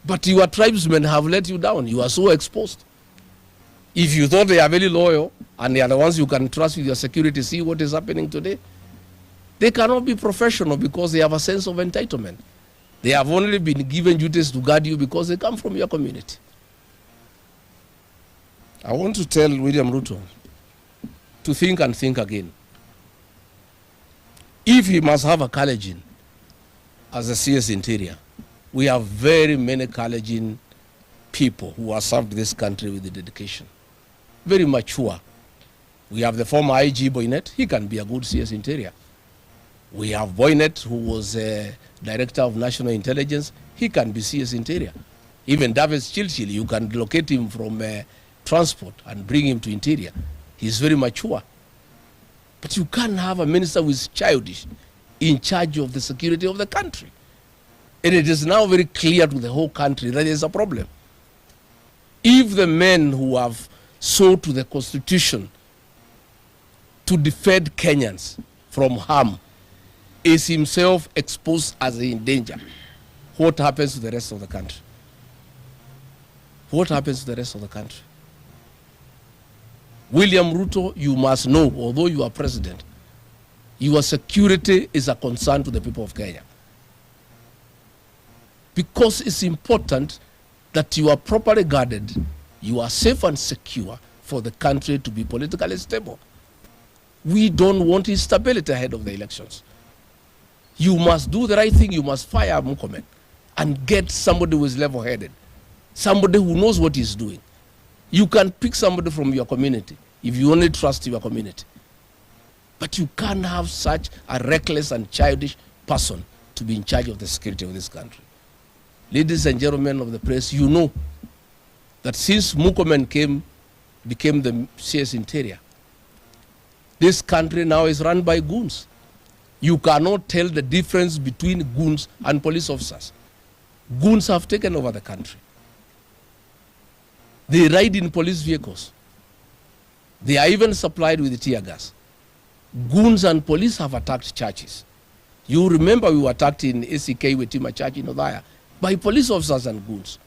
But your tribesmen have let you down. You are so exposed. If you thought they are very loyal and they are the ones you can trust with your security, see what is happening today. They cannot be professional because they have a sense of entitlement. They have only been given duties to guard you because they come from your community. I want to tell William Ruto to think and think again. If he must have a Kalenjin as a CS Interior, we have very many Kalenjin people who have served this country with the dedication. Very mature. We have the former IG Boynet. He can be a good CS Interior. We have Boynet, who was Director of National Intelligence. He can be CS Interior. Even Davis Chilchil, you can locate him from transport and bring him to Interior. He's very mature. But you can't have a minister who is childish in charge of the security of the country. And it is now very clear to the whole country that there is a problem. If the men who have sought to the Constitution to defend Kenyans from harm is himself exposed as in danger, what happens to the rest of the country? What happens to the rest of the country? William Ruto, you must know, although you are president, your security is a concern to the people of Kenya. Because it's important that you are properly guarded, you are safe and secure for the country to be politically stable. We don't want instability ahead of the elections. You must do the right thing. You must fire Murkomen and get somebody who is level-headed, somebody who knows what he's doing. You can pick somebody from your community if you only trust your community. But you can't have such a reckless and childish person to be in charge of the security of this country. Ladies and gentlemen of the press, you know that since Murkomen became the CS Interior, this country now is run by goons. You cannot tell the difference between goons and police officers. Goons have taken over the country. They ride in police vehicles. They are even supplied with tear gas. Goons and police have attacked churches. You remember we were attacked in ACK Wetima Church in Othaya by police officers and goons.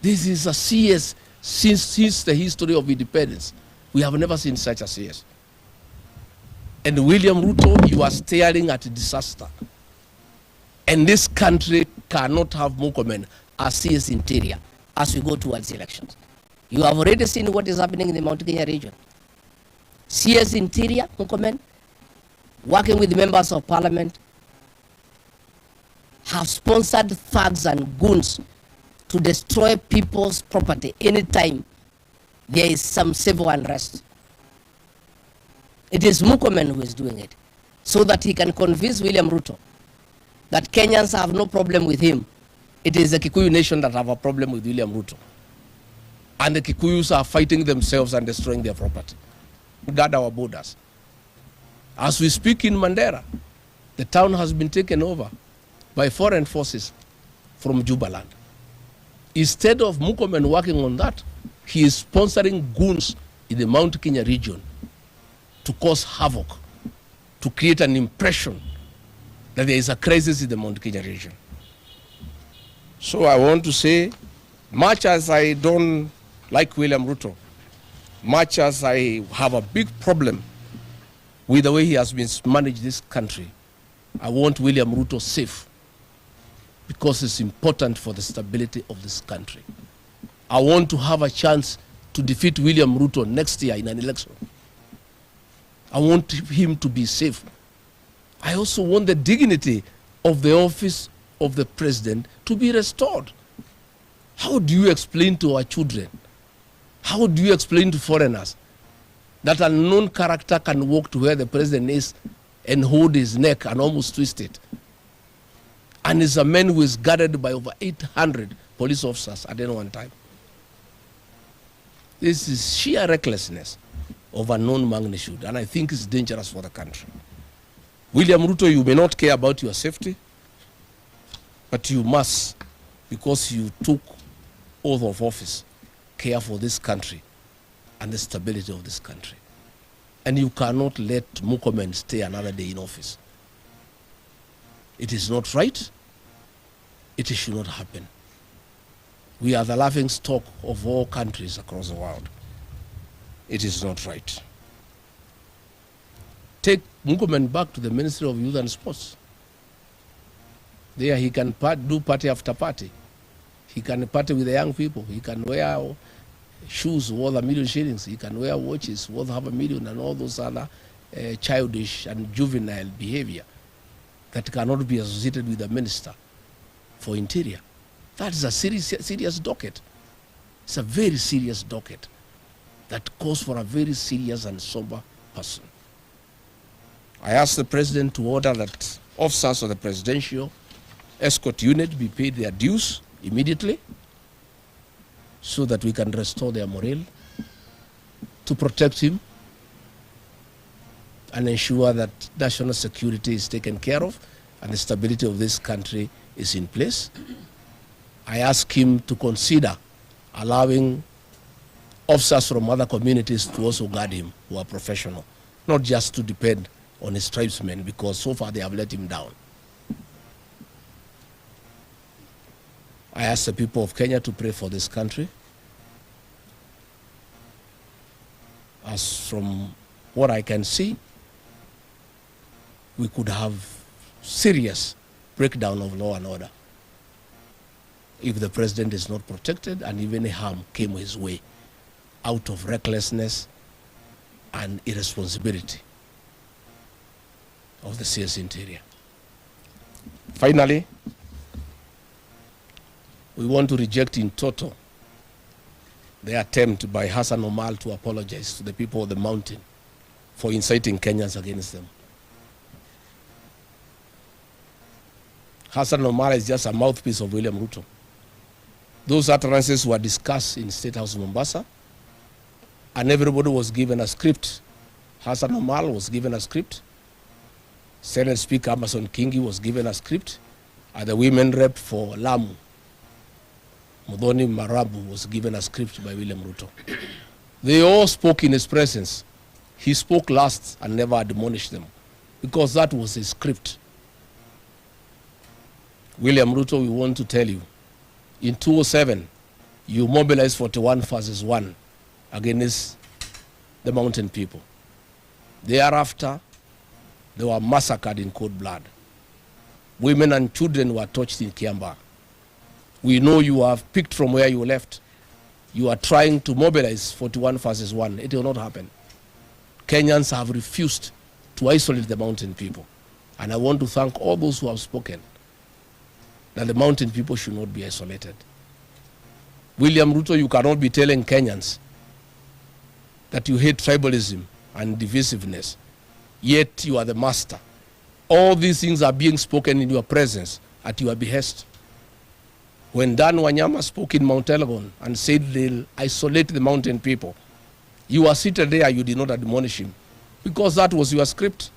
This is a CS since the history of independence. We have never seen such a CS. And William Ruto, you are staring at a disaster. And this country cannot have Murkomen as CS Interior as we go towards elections. You have already seen what is happening in the Mount Kenya region. CS Interior, Murkomen, working with members of parliament, have sponsored thugs and goons to destroy people's property anytime there is some civil unrest. It is Murkomen who is doing it, so that he can convince William Ruto that Kenyans have no problem with him. It is the Kikuyu nation that have a problem with William Ruto. And the Kikuyus are fighting themselves and destroying their property. Guard our borders. As we speak in Mandera, the town has been taken over by foreign forces from Jubaland. Instead of Murkomen working on that, he is sponsoring goons in the Mount Kenya region to cause havoc, to create an impression that there is a crisis in the Mount Kenya region. So I want to say, much as I don't like William Ruto, much as I have a big problem with the way he has been managed this country, I want William Ruto safe because it's important for the stability of this country. I want to have a chance to defeat William Ruto next year in an election. I want him to be safe. I also want the dignity of the office of the president to be restored. How do you explain to our children? How do you explain to foreigners that a known character can walk to where the president is and hold his neck and almost twist it? And is a man who is guarded by over 800 police officers at any one time. This is sheer recklessness of unknown magnitude, and I think it's dangerous for the country. William Ruto, you may not care about your safety, but you must, because you took oath of office, care for this country and the stability of this country. And you cannot let Murkomen stay another day in office. It is not right. It should not happen. We are the laughing stock of all countries across the world. It is not right. Take Murkomen back to the Ministry of Youth and Sports. There he can do party after party. He can party with the young people. He can wear shoes worth $1 million shillings. He can wear watches worth $500,000 and all those other childish and juvenile behavior that cannot be associated with the Minister for Interior. That is a serious docket. It's a very serious docket that calls for a very serious and sober person. I asked the President to order that officers of the Presidential Escort Unit be paid their dues immediately so that we can restore their morale, to protect him and ensure that national security is taken care of and the stability of this country is in place. I ask him to consider allowing officers from other communities to also guard him, who are professional, not just to depend on his tribesmen, because so far they have let him down. I ask the people of Kenya to pray for this country. As from what I can see, we could have serious breakdown of law and order if the president is not protected and if any harm came his way out of recklessness and irresponsibility of the CS Interior. Finally, we want to reject in total the attempt by Hassan Omar to apologize to the people of the mountain for inciting Kenyans against them. Hassan Omar is just a mouthpiece of William Ruto. Those utterances were discussed in State House Mombasa, and everybody was given a script. Hassan Omar was given a script. Senate Speaker Amason Kingi was given a script. And the women rep for Lamu, Muthoni Marabu, was given a script by William Ruto. They all spoke in his presence. He spoke last and never admonished them, because that was his script. William Ruto, we want to tell you, in 2007, you mobilized 41 versus 1 against the mountain people. Thereafter, they were massacred in cold blood. Women and children were tortured in Kiambaa. We know you have picked from where you left. You are trying to mobilize 41 versus 1. It will not happen. Kenyans have refused to isolate the mountain people. And I want to thank all those who have spoken that the mountain people should not be isolated. William Ruto, you cannot be telling Kenyans that you hate tribalism and divisiveness, yet you are the master. All these things are being spoken in your presence at your behest. When Dan Wanyama spoke in Mount Elgon and said they'll isolate the mountain people, you were seated there, you did not admonish him, because that was your script.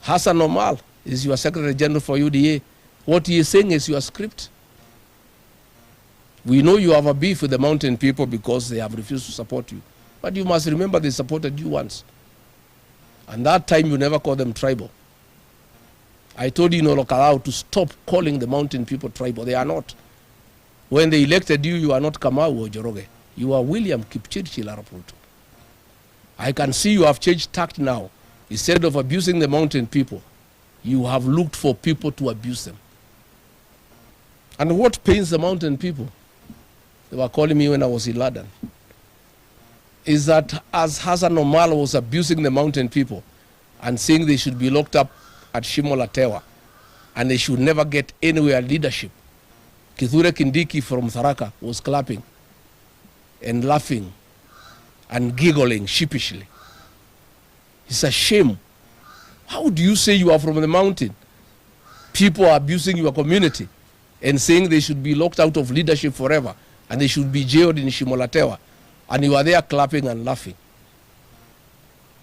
Hassan Omar is your Secretary General for UDA. What he is saying is your script. We know you have a beef with the mountain people because they have refused to support you. But you must remember they supported you once. And that time you never called them tribal. I told you in Olokalao to stop calling the mountain people tribal. They are not. When they elected you, you are not Kamau or Joroge. You are William Kipchirchir Arap Ruto. I can see you have changed tact now. Instead of abusing the mountain people, you have looked for people to abuse them. And what pains the mountain people, they were calling me when I was in London, is that as Hassan Omar was abusing the mountain people and saying they should be locked up at Shimolatewa and they should never get anywhere leadership, Kithure Kindiki from Tharaka was clapping and laughing and giggling sheepishly. It's a shame. How do you say you are from the mountain? People are abusing your community and saying they should be locked out of leadership forever and they should be jailed in Shimolatewa, and you are there clapping and laughing.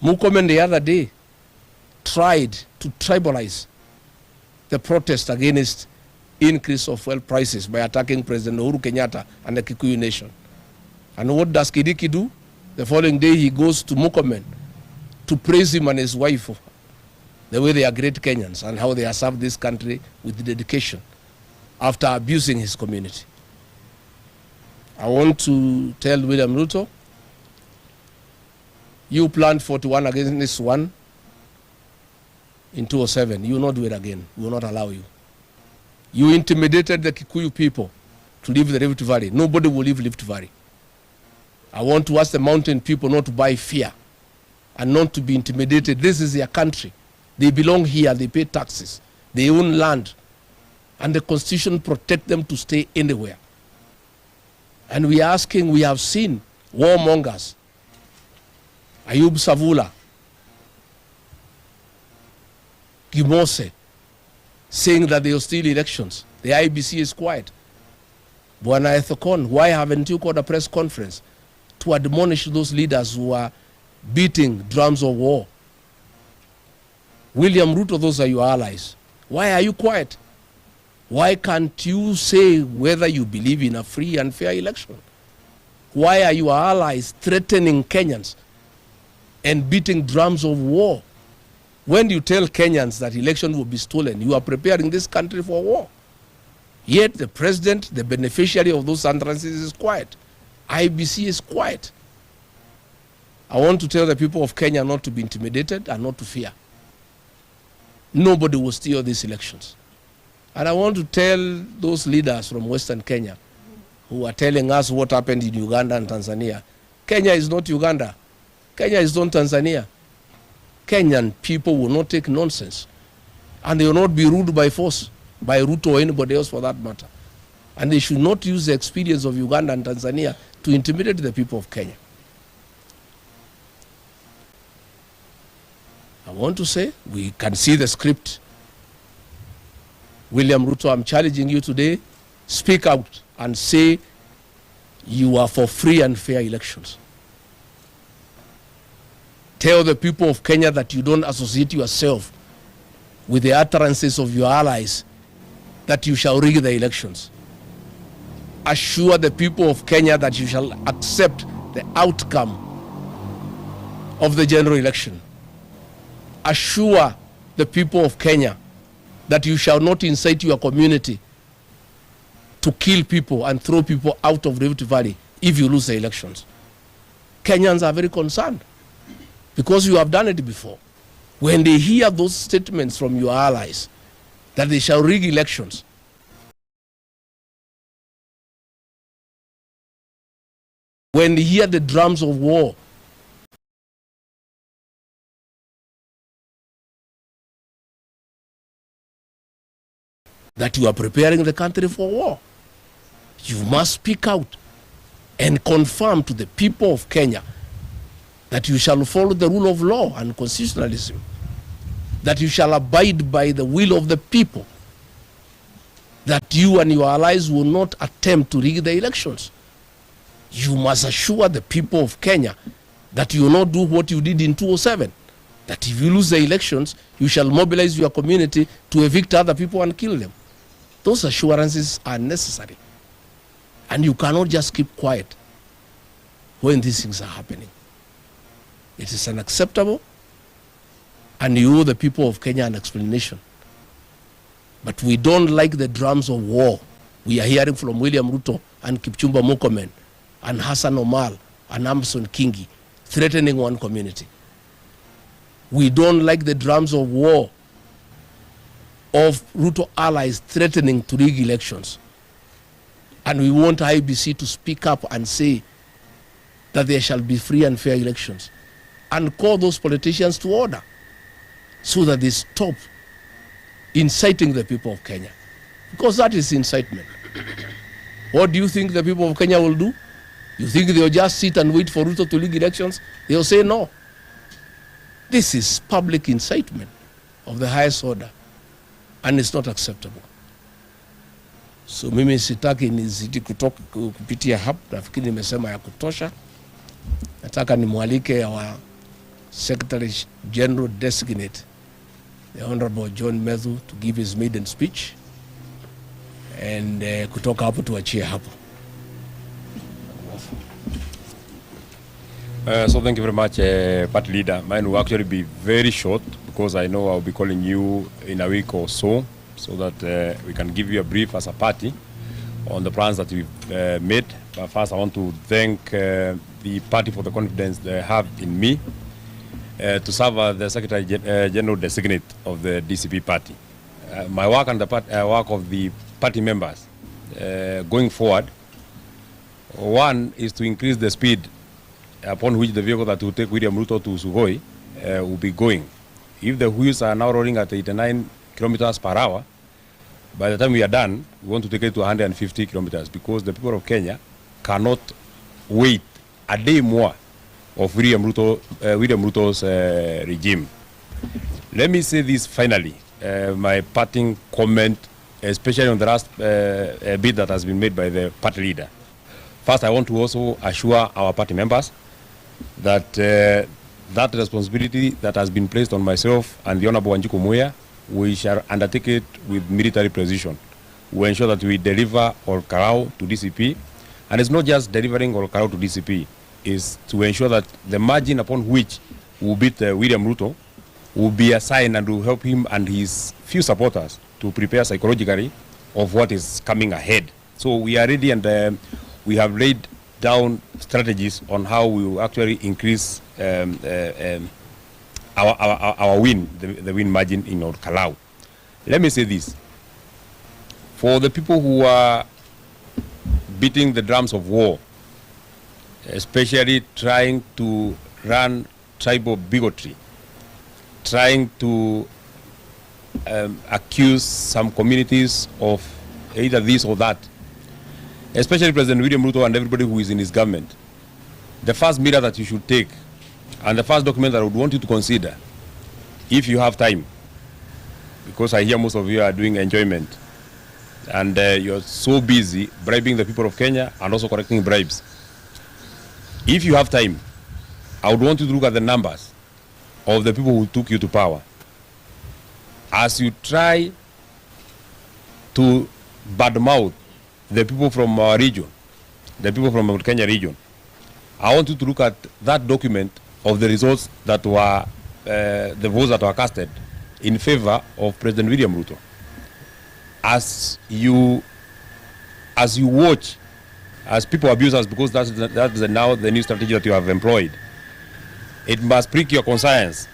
Murkomen the other day tried to tribalize the protest against increase of fuel prices by attacking President Uhuru Kenyatta and the Kikuyu Nation. And what does Kidiki do? The following day he goes to Murkomen to praise him and his wife the way they are great Kenyans and how they have served this country with dedication after abusing his community. I want to tell William Ruto, you planned 41 against this one in 2007. You will not do it again. We will not allow you. You intimidated the Kikuyu people to leave the Rift Valley. Nobody will leave Rift Valley. I want to ask the mountain people not to buy fear and not to be intimidated. This is their country. They belong here. They pay taxes. They own land. And the Constitution protects them to stay anywhere. And we are asking, we have seen warmongers, Ayub Savula, Gimose, saying that they will steal elections. The IBC is quiet. Bwana Ethekon, why haven't you called a press conference to admonish those leaders who are beating drums of war? William Ruto, those are your allies. Why are you quiet? Why can't you say whether you believe in a free and fair election? Why are your allies threatening Kenyans and beating drums of war? When you tell Kenyans that election will be stolen, you are preparing this country for war. Yet the president, the beneficiary of those utterances, is quiet. IBC is quiet. I want to tell the people of Kenya not to be intimidated and not to fear. Nobody will steal these elections. And I want to tell those leaders from Western Kenya who are telling us what happened in Uganda and Tanzania. Kenya is not Uganda. Kenya is not Tanzania. Kenyan people will not take nonsense. And they will not be ruled by force, by Ruto or anybody else for that matter. And they should not use the experience of Uganda and Tanzania to intimidate the people of Kenya. I want to say, we can see the script. William Ruto, I'm challenging you today, speak out and say you are for free and fair elections. Tell the people of Kenya that you don't associate yourself with the utterances of your allies, that you shall rig the elections. Assure the people of Kenya that you shall accept the outcome of the general election. Assure the people of Kenya that you shall not incite your community to kill people and throw people out of Rift Valley if you lose the elections. Kenyans are very concerned because you have done it before. When they hear those statements from your allies that they shall rig elections, when they hear the drums of war, that you are preparing the country for war, you must speak out and confirm to the people of Kenya that you shall follow the rule of law and constitutionalism, that you shall abide by the will of the people, that you and your allies will not attempt to rig the elections. You must assure the people of Kenya that you will not do what you did in 2007, that if you lose the elections, you shall mobilize your community to evict other people and kill them. Those assurances are necessary. And you cannot just keep quiet when these things are happening. It is unacceptable, and you owe the people of Kenya an explanation. But we don't like the drums of war we are hearing from William Ruto and Kipchumba Murkomen and Hassan Omar and Amson Kingi threatening one community. We don't like the drums of war of Ruto allies threatening to rig elections. And we want IBC to speak up and say that there shall be free and fair elections and call those politicians to order so that they stop inciting the people of Kenya. Because that is incitement. What do you think the people of Kenya will do? You think they'll just sit and wait for Ruto to rig elections? They'll say no. This is public incitement of the highest order, and it's not acceptable. So mimi sitaki nizidi kupitia hapa, nafikiri nimesema ya kutosha. Nataka nimwalike our Secretary General Designate, the Honorable John Methu, to give his maiden speech, and kutoka hapo tuachie hapo. So thank you very much, Party Leader. Mine will actually be very short because I know I'll be calling you in a week or so that we can give you a brief as a party on the plans that we've made. But first, I want to thank the party for the confidence they have in me to serve as the Secretary General Designate of the DCP party. My work and the work of the party members going forward, one is to increase the speed upon which the vehicle that will take William Ruto to Sugoi will be going. If the wheels are now rolling at 89 kilometers per hour, by the time we are done, we want to take it to 150 kilometers, because the people of Kenya cannot wait a day more of William Ruto's regime. Let me say this finally, my parting comment, especially on the last bit that has been made by the party leader. First, I want to also assure our party members that that responsibility that has been placed on myself and the Honorable Wanjiku Muya, we shall undertake it with military precision. We ensure that we deliver Olkarau to DCP, and it's not just delivering Olkarau to DCP, it's to ensure that the margin upon which we will beat William Ruto will be a sign and will help him and his few supporters to prepare psychologically of what is coming ahead. So we are ready, and we have laid down strategies on how we will actually increase our win, the win margin in Olkarau. Let me say this. For the people who are beating the drums of war, especially trying to run tribal bigotry, trying to accuse some communities of either this or that, especially President William Ruto and everybody who is in his government, the first mirror that you should take, and the first document that I would want you to consider, if you have time, because I hear most of you are doing enjoyment, and you're so busy bribing the people of Kenya and also collecting bribes. If you have time, I would want you to look at the numbers of the people who took you to power. As you try to badmouth the people from our region, the people from Mount Kenya region, I want you to look at that document of the results that were, the votes that were casted in favor of President William Ruto. As you watch, as people abuse us, because that's now the new strategy that you have employed, it must prick your conscience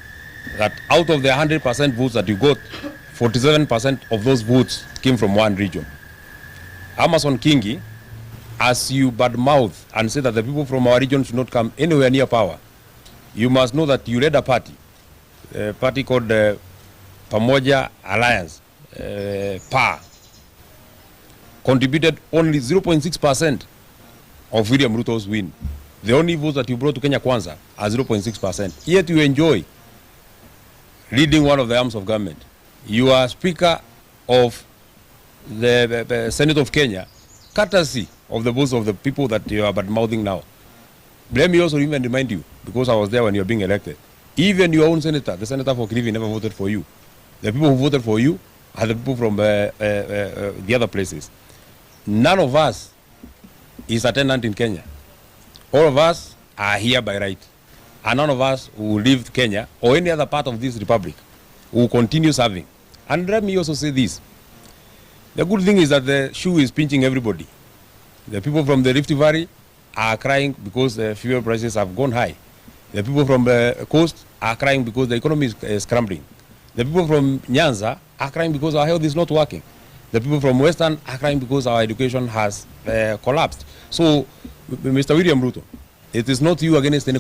that out of the 100% votes that you got, 47% of those votes came from one region. Amason Kingi, as you badmouth and say that the people from our region should not come anywhere near power, you must know that you led a party called Pamoja Alliance, PA, contributed only 0.6% of William Ruto's win. The only votes that you brought to Kenya Kwanza are 0.6%. Yet you enjoy leading one of the arms of government. You are Speaker of the Senate of Kenya, courtesy of the votes of the people that you are badmouthing now. Let me also even remind you, because I was there when you were being elected, even your own senator, the senator for Kilifi, never voted for you. The people who voted for you are the people from the other places. None of us is a tenant in Kenya. All of us are here by right. And none of us who leave Kenya or any other part of this republic will continue serving. And let me also say this. The good thing is that the shoe is pinching everybody. The people from the Rift Valley are crying because the fuel prices have gone high. The people from the coast are crying because the economy is crumbling. The people from Nyanza are crying because our health is not working. The people from Western are crying because our education has collapsed. So, Mr. William Ruto, it is not you against any